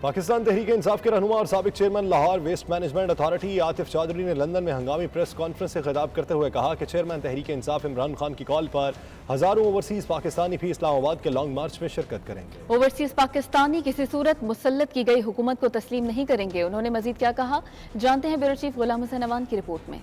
پاکستان تحریک انصاف کے رہنما اور سابق chairman Lahore waste management authority Atif Chaudhry نے لندن میں ہنگامی پریس کانفرنس سے خطاب کرتے ہوئے کہا کہ چیئرمین تحریک انصاف عمران خان کی کال پر ہزاروں اوورسیز پاکستانی بھی اسلام آباد کے لانگ مارچ میں شرکت کریں گے۔ اوورسیز پاکستانی کسی صورت مسلط کی گئی حکومت کو تسلیم نہیں کریں گے۔ انہوں نے مزید کیا کہا، جانتے ہیں بیورو چیف غلام حسین اوان کی رپورٹ میں۔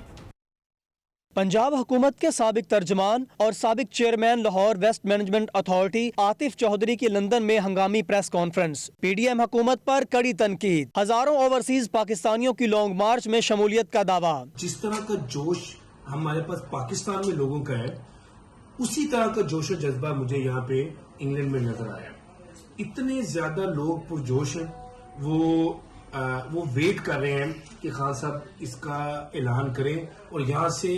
پنجاب حکومت کے سابق ترجمان اور سابق chairman Lahore waste management authority Atif Chaudhry کی لندن میں ہنگامی press conference, P D M حکومت پر کڑی تنقید، ہزاروں اوورسیز پاکستانیوں کی لانگ مارچ میں شمولیت کا دعویٰ۔ جس طرح کا جوش ہمارے پاس پاکستان میں لوگوں کا ہے، اسی طرح کا جوش و جذبہ مجھے یہاں پہ انگلینڈ میں نظر آیا۔ اتنے زیادہ لوگ پرجوش ہیں، وہ ویٹ کر رہے ہیں کہ خان صاحب اس کا اعلان کریں، اور یہاں سے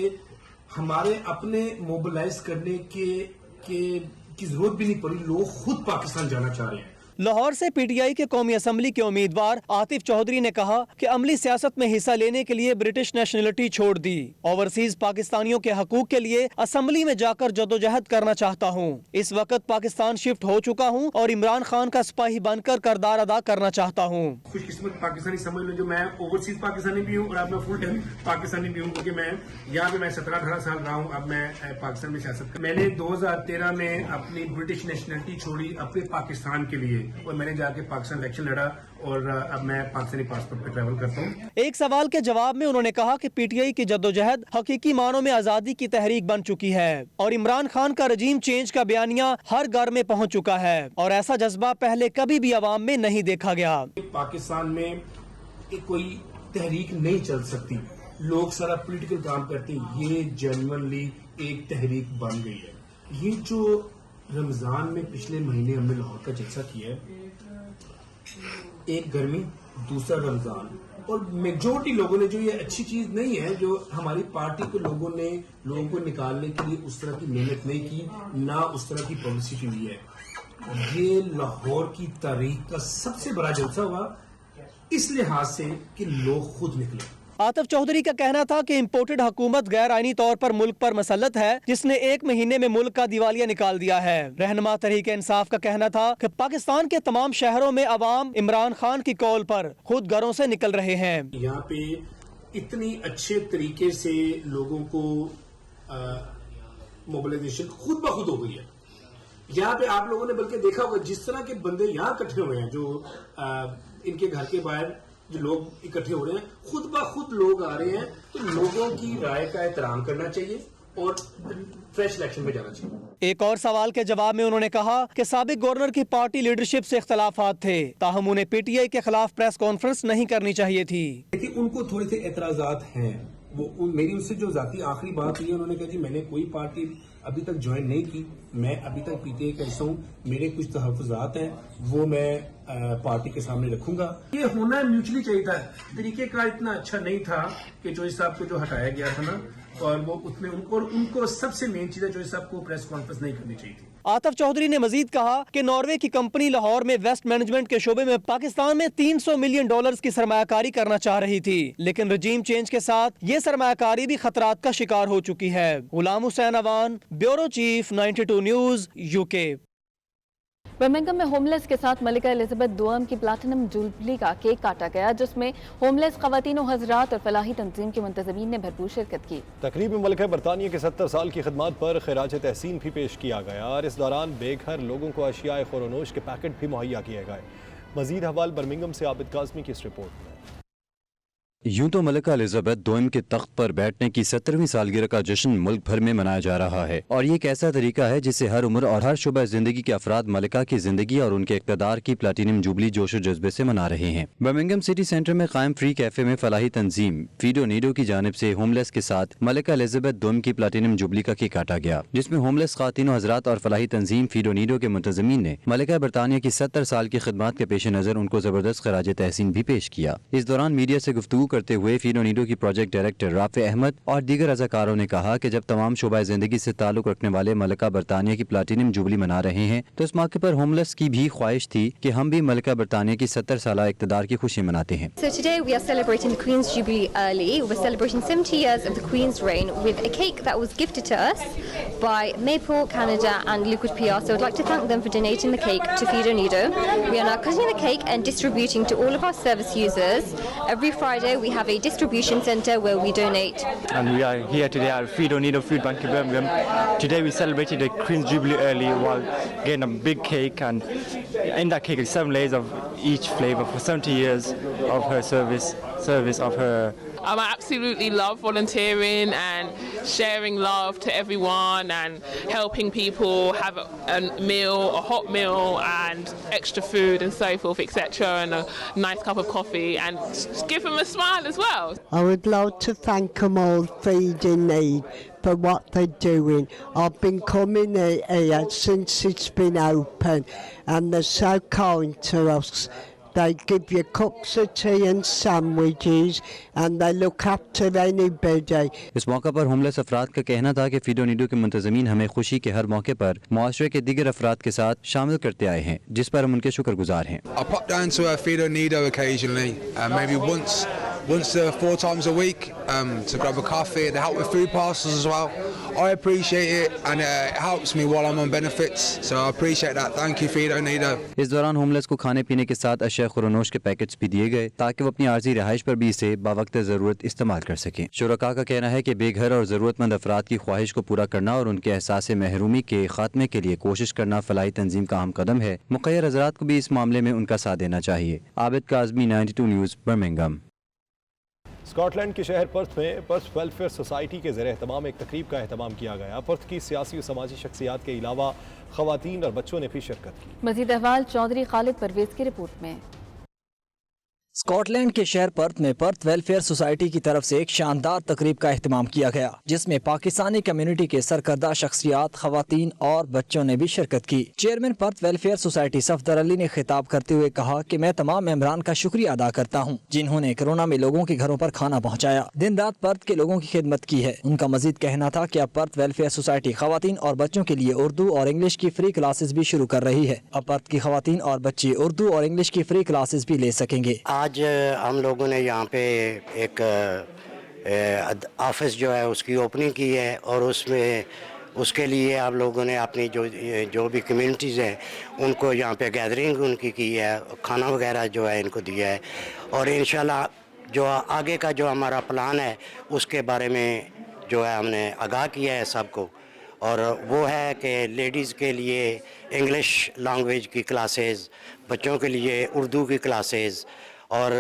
ہمارے اپنے موبلائز کرنے کی ضرورت بھی نہیں پڑی، لوگ خود پاکستان جانا چاہ رہے ہیں۔ لاہور سے پی ٹی آئی کے قومی اسمبلی کے امیدوار آطف چودھری نے کہا کہ عملی سیاست میں حصہ لینے کے لیے برٹش نیشنلٹی چھوڑ دی، اوورسیز پاکستانیوں کے حقوق کے لیے اسمبلی میں جا کر جدوجہد کرنا چاہتا ہوں، اس وقت پاکستان شفٹ ہو چکا ہوں اور عمران خان کا سپاہی بن کر کردار ادا کرنا چاہتا ہوں۔ خوش قسمت پاکستانی سمجھ لیں جو میں اوورسیز پاکستانی بھی ہوں اور اب میں فل ٹائم پاکستانی بھی ہوں، کیونکہ میں یہاں پہ میں 17-18 سال رہا ہوں، اب میں پاکستان میں سیاست میں نے 2013 میں اپنی برٹش نیشنلٹی چھوڑی اپنے پاکستان کے لیے، اور میں نے جا کے پاکستان الیکشن لڑا، اور اب میں پاکستانی پاسپورٹ پہ ٹریول کرتا ہوں۔ ایک سوال کے جواب میں انہوں نے کہا کہ پی ٹی آئی کی جدوجہد حقیقی معنوں میں آزادی کی تحریک بن چکی ہے، اور عمران خان کا رجیم چینج کا بیانیہ ہر گھر میں پہنچ چکا ہے، اور ایسا جذبہ پہلے کبھی بھی عوام میں نہیں دیکھا گیا۔ پاکستان میں کوئی تحریک نہیں چل سکتی، لوگ سارا پولیٹیکل کام کرتے ہیں، یہ جینوئنلی ایک تحریک بن گئی ہے۔ یہ جو رمضان میں پچھلے مہینے ہم نے لاہور کا جلسہ کیا ہے، ایک گرمی دوسرا رمضان، اور میجورٹی لوگوں نے جو یہ اچھی چیز نہیں ہے جو ہماری پارٹی کے لوگوں نے لوگوں کو نکالنے کے لیے اس طرح کی محنت نہیں کی، نہ اس طرح کی پبلسٹی ہوئی ہے۔ یہ لاہور کی تاریخ کا سب سے بڑا جلسہ ہوا اس لحاظ سے کہ لوگ خود نکلے۔ آطف چودھری کا کہنا تھا کہ امپورٹڈ حکومت غیر آئینی طور پر ملک پر مسلط ہے، جس نے 1 مہینے میں ملک کا دیوالیہ نکال دیا ہے۔ رہنما تحریک انصاف کا کہنا تھا کہ پاکستان کے تمام شہروں میں عوام عمران خان کی کال پر خود گھروں سے نکل رہے ہیں۔ یہاں پہ اتنی اچھے طریقے سے لوگوں کو موبلائزیشن خود بخود ہو گئی ہے۔ یہاں پہ آپ لوگوں نے بلکہ دیکھا ہوگا جس طرح کے بندے یہاں اکٹھے ہوئے ہیں، جو ان کے گھر کے باہر جو لوگ اکٹھے ہو رہے ہیں، خود بخود لوگ آ رہے ہیں، تو لوگوں کی رائے کا احترام کرنا چاہیے اور فریش الیکشن میں جانا چاہیے۔ ایک اور سوال کے جواب میں انہوں نے کہا کہ سابق گورنر کی پارٹی لیڈرشپ سے اختلافات تھے، تاہم انہیں پی ٹی آئی کے خلاف پریس کانفرنس نہیں کرنی چاہیے تھی۔ لیکن ان کو تھوڑے سے اعتراضات ہیں، وہ میری ان سے جو ذاتی آخری بات ہوئی ہے، انہوں نے کہا جی میں نے کوئی پارٹی ابھی تک جوائن نہیں کی، میں ابھی تک پی ٹی آئی کا حصہ ہوں، میرے کچھ تحفظات ہیں وہ میں پارٹی کے سامنے رکھوں گا۔ یہ ہونا میوچلی چاہیے تھا، طریقہ کار اتنا اچھا نہیں تھا کہ جوش صاحب کو جو ہٹایا گیا تھا نا، اور وہ اس میں ان کو سب سے مین چیز ہے جوش صاحب کو پریس کانفرنس نہیں کرنی چاہیے تھی۔ آطف چودھری نے مزید کہا کہ ناروے کی کمپنی لاہور میں ویسٹ مینجمنٹ کے شعبے میں پاکستان میں $300 ملین کی سرمایہ کاری کرنا چاہ رہی تھی، لیکن رجیم چینج کے ساتھ یہ سرمایہ کاری بھی خطرات کا شکار ہو چکی ہے۔ Ghulam Hussain Awan, bureau chief, 92 news, UK۔ Birmingham میں ہوم لیس کے ساتھ ملکہ الزبیتھ دوم کی پلاٹینم جوبلی کا کیک کاٹا گیا، جس میں ہوم لیس خواتین و حضرات اور فلاحی تنظیم کے منتظمین نے بھرپور شرکت کی۔ تقریب میں ملکہ برطانیہ کے 70 سال کی خدمات پر خراج تحسین بھی پیش کیا گیا، اور اس دوران بے گھر لوگوں کو اشیاء خور و نوش کے پیکٹ بھی مہیا کیے گئے۔ مزید حوال برمنگھم سے عابد کاظمی کی اس رپورٹ میں۔ یوں تو ملکہ الزبیتھ دوم کے تخت پر بیٹھنے کی 70ویں سالگرہ کا جشن ملک بھر میں منایا جا رہا ہے، اور یہ ایک ایسا طریقہ ہے جس سے ہر عمر اور ہر شعبہ زندگی کے افراد ملکہ کی زندگی اور ان کے اقتدار کی پلاٹینم جوبلی جوش و جذبے سے منا رہے ہیں۔ برمنگھم سٹی سینٹر میں قائم فری کیفے میں فلاحی تنظیم فیڈو نیڈو کی جانب سے ہوم لیس کے ساتھ ملکہ الزبیتھ دوم کی پلاٹینم جوبلی کا کیک کاٹا گیا، جس میں ہوم لیس خواتین و حضرات اور فلاحی تنظیم فیڈو نیڈو کے منتظمین نے ملکہ برطانیہ کی 70 سال کی خدمات کے پیش نظر ان کو زبردست خراج تحسین بھی پیش کیا۔ اس دوران میڈیا سے گفتگو करते हुए फीड ऑन नीडो की प्रोजेक्ट डायरेक्टर राफे अहमद और दीगर रज़ाकारों ने कहा कि जब तमाम शोबाए ज़िंदगी से ताल्लुक़ रखने वाले मलिका बरतानिया की प्लाटिनम जुबली मना रहे हैं तो इस मौके पर होमलेस की भी ख्वाहिश थी कि हम भी मलिका बरतानिया की 70 साला इक़्तिदार की खुशी मनाते हैं। So today we are celebrating the Queen's Jubilee early. We're celebrating 70 years of the Queen's reign with a cake that was gifted to us by Maple, Canada and Liquid PR. So I'd like to thank them for donating the cake to Feed Nido. We are now cutting the cake and distributing to all of our service users. Every Friday we have a distribution centre where we donate. And we are here today at Feed Nido Food Bank in Birmingham. Today we celebrated the Queen's Jubilee early while getting a big cake, and in that cake is 7 layers of each flavour for 70 years of her service of her. I absolutely love volunteering and sharing love to everyone and helping people have a meal, a hot meal and extra food and so forth, etc., and a nice cup of coffee, and just give them a smile as well. I would like to thank them all, Feed in Need, for what they're doing. I've been coming here since it's been open, and they're so kind to us. They give you cups of tea and sandwiches, and they look after anybody. इस मौका पर homeless अफराद का कहना था कि feed on Nido के मुंतज़मीन हमें खुशी के हर मौके पर मुआशरे के दीगर अफराद के साथ शामिल करते आए हैं, जिस पर हम उनके शुक्रगुजार हैं। I pop down to Feed on Nido occasionally, maybe once 4 times a week, to grab a coffee. They help with food parcels as well. I appreciate it, and it helps me while I'm on benefits, so I appreciate that. Thank you, Feed on Nido. इस दौरान homeless को खाने पीने के साथ अशिया खुरनोश के packets भी दिए गए ताकि वो अपनी आर्जी रिहाइश पर भी इसे बावक्त ज़रूरत इस्तेमाल कर सकें। शुरका का कहना है कि बेघर और ज़रूरतमंद अफराद की ख्वाहिश को पूरा करना और उनके एहसास महरूमी के खात्मे के लिए कोशिश करना फलाही तंजीम का अहम कदम है। मुक़य्यर हज़रात को भी इस मामले में उनका साथ देना चाहिए। Abid Kazmi, 92 news, Birmingham. Scotland के शहर पर्थ में पर्थ वेलफेयर सोसाइटी के ज़रिए एहतमाम एक तकरीब का एहतमाम किया गया। पर्थ की सियासी और समाजी शख्सियात के अलावा ख़वातीन और बच्चों ने भी शिरकत की। मज़ीद अहवाल चौधरी खालिद परवेज़ की रिपोर्ट में। स्कॉटलैंड के शहर पर्थ में पर्थ वेलफेयर सोसाइटी की तरफ से एक शानदार तकरीब का एहतमाम किया गया, जिसमें पाकिस्तानी कम्युनिटी के सरकर्दा शख्सियात, खवातीन और बच्चों ने भी शिरकत की। Chairman Perth welfare society Safdar Ali ने खिताब करते हुए कहा कि मैं तमाम मेंबरान का शुक्रिया अदा करता हूँ जिन्होंने कोरोना में लोगों के घरों पर खाना पहुँचाया, दिन रात पर्थ के लोगों की खिदमत की है। उनका मजीद कहना था कि अब पर्थ वेलफेयर सोसाइटी खवातीन और बच्चों के लिए उर्दू और इंग्लिश की फ्री क्लासेस भी शुरू कर रही है। अब पर्थ की खवातीन और बच्चे उर्दू और इंग्लिश की फ्री क्लासेस भी ले सकेंगे। आज हम लोगों ने यहाँ पे एक ऑफिस जो है उसकी ओपनिंग की है, और उसके लिए आप लोगों ने अपनी जो भी कम्युनिटीज़ हैं उनको यहाँ पे गैदरिंग उनकी की है, खाना वगैरह जो है इनको दिया है, और इंशाल्लाह जो आगे का जो हमारा प्लान है उसके बारे में जो है हमने आगाह किया है सबको, और वो है कि लेडीज़ के लिए इंग्लिश लैंग्वेज की क्लासेस, बच्चों के लिए उर्दू की क्लासेस, और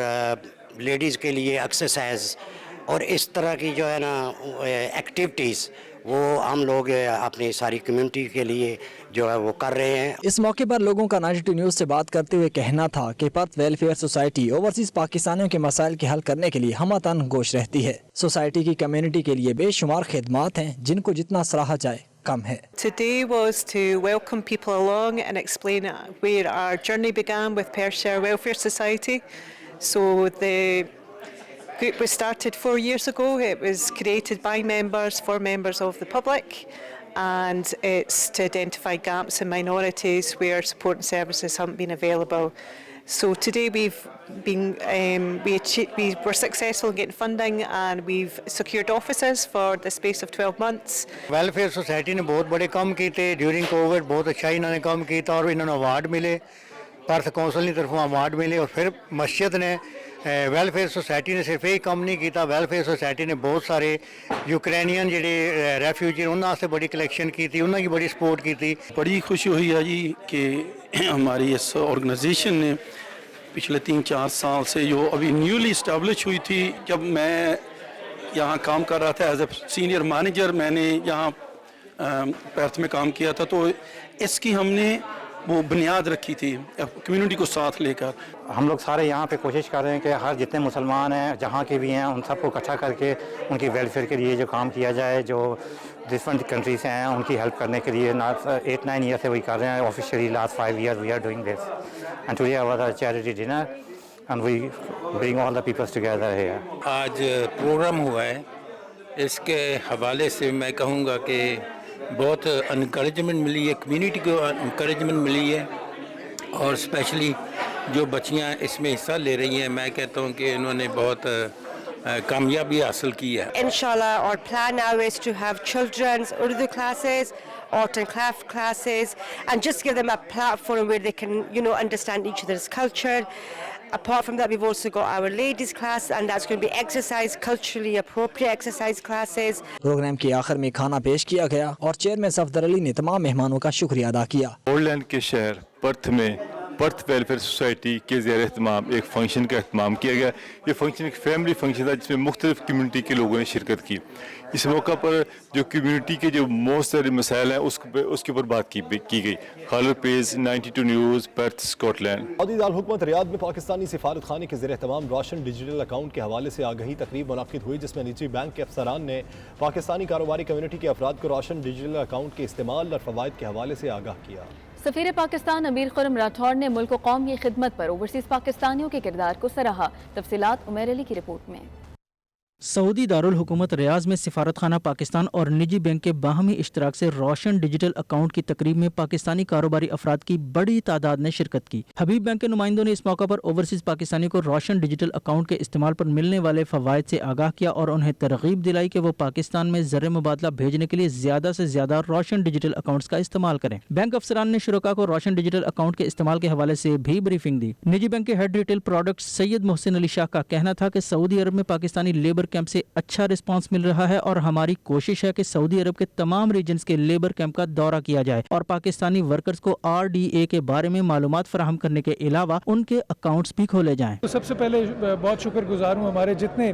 लेडीज़ के लिए एक्सरसाइज और इस तरह की जो है ना एक्टिविटीज़ वो हम लोग अपनी सारी कम्युनिटी के लिए जो है वो कर रहे हैं। इस मौके पर लोगों का 92 न्यूज़ से बात करते हुए कहना था कि पर्थ वेलफेयर सोसाइटी ओवरसीज पाकिस्तानियों के मसाइल के हल करने के लिए हमतन गोश रहती है। सोसाइटी की कम्युनिटी के लिए बेशुमार खिदमात हैं जिनको जितना सराहा जाए कम है। Today was to welcome people along and explain where our journey began with Perthshire Welfare Society. So the group was started 4 years ago. It was created by members for members of the public, and it's to identify gaps in minorities where support and services haven't been available. So today we were successful in getting funding, and we've secured offices for the space of 12 months. Welfare society ने बहुत बड़े काम किए during Covid, बहुत अच्छा इन्होंने काम किया और इन्होंने अवार्ड मिले, पर्थ कौंसल की तरफों अवार्ड मिले, और फिर मस्जिद ने वेलफेयर सोसाइटी ने सिर्फ यही काम नहीं किया, वेलफेयर सोसाइटी ने बहुत सारे यूक्रेनियन जेडे रेफ्यूजी उन्होंने बड़ी कलैक्शन की थी, उन्होंने बड़ी सपोर्ट की थी। बड़ी खुशी हुई है जी कि हमारी इस ऑर्गेनाइजेशन ने पिछले 3-4 साल से जो अभी न्यूली इस्टेब्लिश हुई थी, जब मैं यहाँ काम कर रहा था एज ए सीनियर मैनेजर, मैंने यहाँ पर्थ में काम किया था, तो इसकी हमने वो बुनियाद रखी थी कम्युनिटी को साथ लेकर। हम लोग सारे यहाँ पे कोशिश कर रहे हैं कि हर जितने मुसलमान हैं जहाँ के भी हैं उन सबको इकट्ठा करके उनकी वेलफेयर के लिए जो काम किया जाए, जो डिफरेंट कंट्री से हैं उनकी हेल्प करने के लिए 8-9 ईयर से वही कर रहे हैं। Officially last 5 years we are doing this, and today was a charity dinner and we bring all the peoples together here. आज प्रोग्राम हुआ है, इसके हवाले से मैं कहूँगा कि बहुत इनकरेजमेंट मिली है, कम्युनिटी को इनकरेजमेंट मिली है, और स्पेशली जो बच्चियाँ इसमें हिस्सा ले रही हैं, मैं कहता हूँ कि इन्होंने बहुत कामयाबी हासिल की है. Inshallah, our plan now is to have children's Urdu classes, art and craft classes, and just give them a platform where they can, understand each other's culture. Apart from that, we've also got our ladies class, and that's going to be exercise, culturally appropriate exercise classes. Programme के आखिर में खाना पेश किया गया और chairman Safdar Ali ने तमाम मेहमानों का शुक्रिया अदा किया. पोलैंड के शहर पर्थ में पर्थ वेलफेयर सोसाइटी के ज़ेर एहतमाम एक फंक्शन का एहतमाम किया गया. ये फंक्शन एक फैमिली फंक्शन था जिसमें मुख्तलिफ कम्यूनिटी के लोगों ने शिरकत की. इस मौका पर जो कम्यूनिटी के जो बहुत सारे मसाइल हैं उसके ऊपर बात की गई. Khalid Page, 92 news, Perth, Scotland. Saudi दारकूमत रियाद में पाकिस्तानी सिफारत खाने के ज़ेर एहतमाम रोशन डिजिटल अकाउंट के हवाले से आगही तकरीब मुनक्किद हुई, जिसमें निजी बैंक के अफसरान ने पाकिस्तानी कारोबारी कम्यूनिटी के अफराद को रोशन डिजिटल अकाउंट के इस्तेमाल और फ़वाइद के हवाले से आगाह किया. सफीर पाकिस्तान अमीर खुर्रम राठौर ने मुल्क व कौम की खिदमत पर ओवरसीज़ पाकिस्तानियों के किरदार को सराहा. तफसीलात उमैर अली की रिपोर्ट में. सऊदी दारुल हुकूमत रियाज में सिफारत खाना पाकिस्तान और निजी बैंक के बाहमी इश्तराक से रोशन डिजिटल अकाउंट की तकरीब में पाकिस्तानी कारोबारी अफराद की बड़ी तादाद ने शिरकत की. हबीब बैंक के नुमाइंदों ने इस मौका पर ओवरसीज पाकिस्तानी को रोशन डिजिटल अकाउंट के इस्तेमाल पर मिलने वाले फवायद से आगाह किया और उन्हें तरगीब दिलाई कि वो पाकिस्तान में ज़र मुबादला भेजने के लिए ज्यादा से ज्यादा रोशन डिजिटल अकाउंट्स का इस्तेमाल करें. बैंक अफसरान ने शुरका को रोशन डिजिटल अकाउंट के इस्तेमाल के हवाले से भी ब्रीफिंग दी. निजी बैंक के head retail product Syed Mohsin Ali Shah का कहना था कि सऊदी अरब में पाकिस्तानी लेबर कैंप से अच्छा रिस्पांस मिल रहा है और हमारी कोशिश है कि सऊदी अरब के तमाम रीजन्स के लेबर कैंप का दौरा किया जाए और पाकिस्तानी वर्कर्स को RDA के बारे में मालूमात फराहम करने के अलावा उनके अकाउंट्स भी खोले जाएं. तो सबसे पहले बहुत शुक्रगुजार हूँ हमारे जितने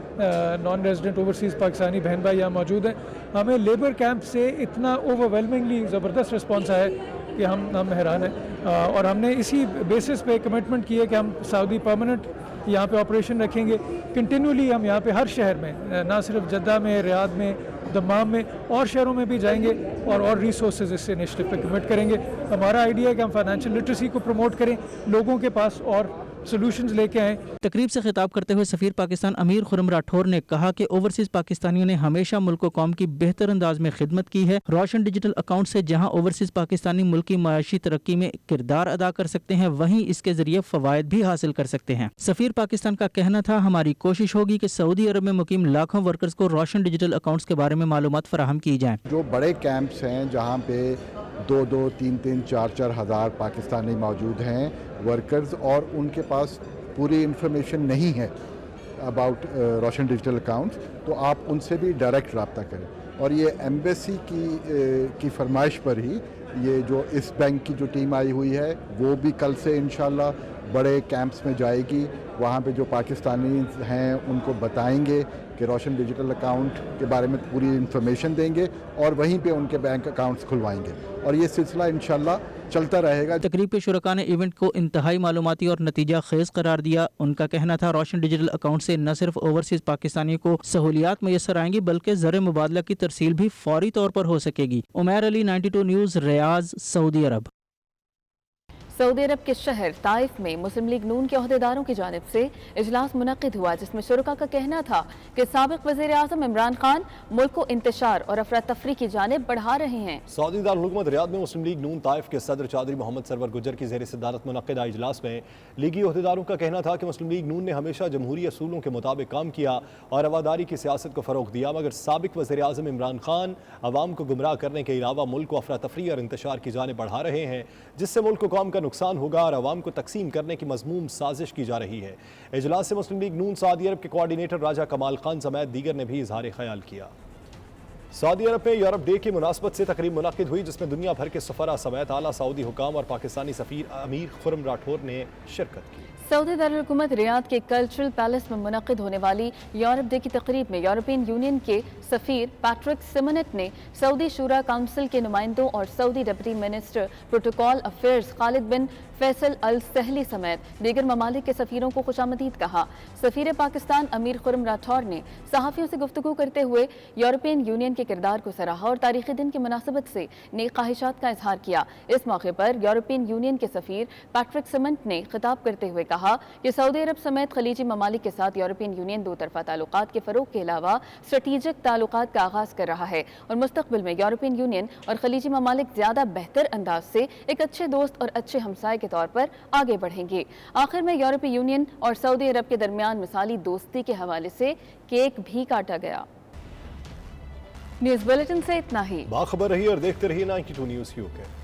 नॉन रेजिडेंट ओवरसीज पाकिस्तानी बहन भाई यहाँ मौजूद हैं. हमें लेबर कैंप से इतना ओवरवेलमिंगली ज़बरदस्त रिस्पॉन्स आया है कि हम हैरान हैं और हमने इसी बेसिस पे कमिटमेंट की है कि हम सऊदी परमानेंट यहाँ पे ऑपरेशन रखेंगे. कंटिन्यूली हम यहाँ पे हर शहर में, ना सिर्फ जद्दा में, रियाद में, दमाम में और शहरों में भी जाएंगे और रिसोर्सेज इस इनिशिएटिव पे कमिट करेंगे. हमारा आइडिया है कि हम फाइनेंशियल लिटरेसी को प्रमोट करें, लोगों के पास और सॉल्यूशंस लेके आए. तकरीब से खिताब करते हुए सफीर पाकिस्तान अमीर खुर्रम राठौर ने कहा कि ओवरसीज पाकिस्तानियों ने हमेशा मुल्क व कौम की बेहतर अंदाज में खिदमत की है. रोशन डिजिटल अकाउंट से जहां ओवरसीज पाकिस्तानी मुल्क की माशी तरक्की में किरदार अदा कर सकते हैं, वहीं इसके जरिए फवायद भी हासिल कर सकते हैं. सफीर पाकिस्तान का कहना था, हमारी कोशिश होगी कि सऊदी अरब में मुकीम लाखों वर्कर्स को रोशन डिजिटल अकाउंट्स के बारे में मालूमात फराहम की जाए. जो बड़े कैंप्स हैं जहाँ पे 2-2, 3-3, 4-4 हज़ार पाकिस्तानी मौजूद हैं वर्कर्स और उनके पास पूरी इन्फॉर्मेशन नहीं है अबाउट रोशन डिजिटल अकाउंट्स, तो आप उनसे भी डायरेक्ट रब्ता करें. और ये एम्बेसी की फरमाइश पर ही ये जो इस बैंक की जो टीम आई हुई है वो भी कल से इंशाल्लाह बड़े कैंप्स में जाएगी. वहाँ पे जो पाकिस्तानी हैं उनको बताएंगे कि रोशन डिजिटल अकाउंट के बारे में पूरी इन्फॉर्मेशन देंगे और वहीं पे उनके बैंक अकाउंट्स खुलवाएंगे और ये सिलसिला इंशाल्लाह चलता रहेगा. तकरीब के शुरका ने इवेंट को इंतहाई मालूमाती और नतीजा खेज करार दिया. उनका कहना था, रोशन डिजिटल अकाउंट से न सिर्फ ओवरसीज पाकिस्तानियों को सहूलियात मैसर आएंगी बल्कि ज़र मुबादला की तरसील भी फौरी तौर पर हो सकेगी. Umair Ali, 92 news, Riyadh, Saudi Arab. Saudi Arab के शहर ताइफ में मुस्लिम लीग नून के अहदेदारों की जानिब से इजलास मुनक्किद हुआ, जिसमें शुरका का कहना था कि साबिक वज़ीर आज़म इमरान खान मुल्क को इंतशार और अफरा तफरी की जानिब बढ़ा रहे हैं. सऊदी दारुल रियाद में मुस्लिम लीग नून ताइफ के सदर चौधरी मोहम्मद सरवर गुजर की ज़ेर सदारत मुनक्किदा इजलास में लीगी अहदेदारों का कहना था कि मुस्लिम लीग नून ने हमेशा जमहूरी असूलों के मुताबिक काम किया और रवादारी की सियासत को फ़रोग़ दिया, मगर साबिक वज़ीर आज़म इमरान खान अवाम को गुमराह करने के अलावा मुल्क को अफरा तफरी और इंतशार की जानिब बढ़ा रहे हैं, जिससे मुल्क को कौम का नुकसान होगा और अवाम को तकसीम करने की मज़मूम साजिश की जा रही है. इजलास से मुस्लिम लीग नून सऊदी अरब के कोऑर्डिनेटर राजा कमाल खान समेत दीगर ने भी इजहार ख्याल किया. सऊदी अरब में यूरोप डे की मुनासबत से तकरीब मुनक्किद हुई, जिसमें दुनिया भर के सफरा समेत आला सऊदी हुकाम और पाकिस्तानी सफ़ीर अमीर खुर्रम राठौर ने शिरकत की. सऊदी दारुल रियाद के कल्चरल पैलेस में मुनक्किद होने वाली यूरोप डे की तकरीब में यूरोपियन यूनियन के सफ़ीर पैट्रिक सिमोनेट ने सऊदी शूरा काउंसिल के नुमाइंदों और Saudi deputy minister protocol affairs Khalid bin Faisal al Sahli समेत दीगर ममालिक के सफ़ीरों को खुशामदीद कहा. सफ़ीर पाकिस्तान अमीर खुर्रम राठौर ने सहाफ़ियों से गुफ्तगू करते हुए यूरोपियन यूनियन के किरदार को सराहा और तारीखी दिन की मुनासिबत से नेक ख्वाहिशात का इजहार किया। इस मौके पर यूरोपियन यूनियन के सफीर पैट्रिक सिमनट ने खिताब करते हुए कहा कि सऊदी अरब समेत खलीजी ममालिक के साथ यूरोपियन यूनियन दो तरफा ताल्लुकात के फरोग के अलावा स्ट्रेटीजिक ताल्लुकात का आगाज कर रहा है और मुस्तकबिल में यूरोपियन यूनियन और खलीजी ममालिक ज्यादा बेहतर अंदाज से एक अच्छे दोस्त और अच्छे हमसाए के तौर पर आगे बढ़ेंगे। आखिर में यूरोपीय यूनियन और सऊदी अरब के दरमियान मिसाली दोस्ती के हवाले से केक भी काटा गया। न्यूज़ बुलेटिन से इतना ही। बाखबर रहिए और देखते रहिए 92 न्यूज़ UK।